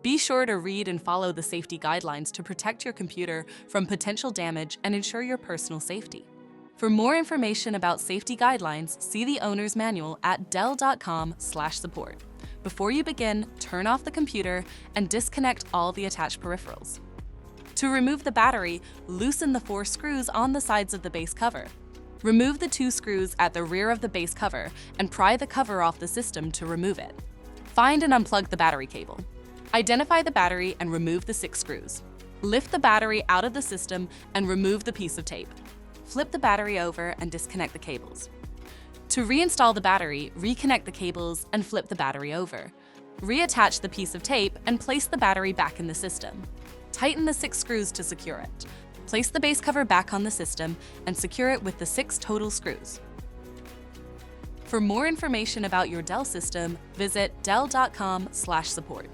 Be sure to read and follow the safety guidelines to protect your computer from potential damage and ensure your personal safety. For more information about safety guidelines, see the owner's manual at dell.com/support. Before you begin, turn off the computer and disconnect all the attached peripherals. To remove the battery, loosen the 4 screws on the sides of the base cover. Remove the 2 screws at the rear of the base cover and pry the cover off the system to remove it. Find and unplug the battery cable. Identify the battery and remove the 6 screws. Lift the battery out of the system and remove the piece of tape. Flip the battery over and disconnect the cables. To reinstall the battery, reconnect the cables and flip the battery over. Reattach the piece of tape and place the battery back in the system. Tighten the 6 screws to secure it. Place the base cover back on the system and secure it with the 6 total screws. For more information about your Dell system, visit dell.com/support.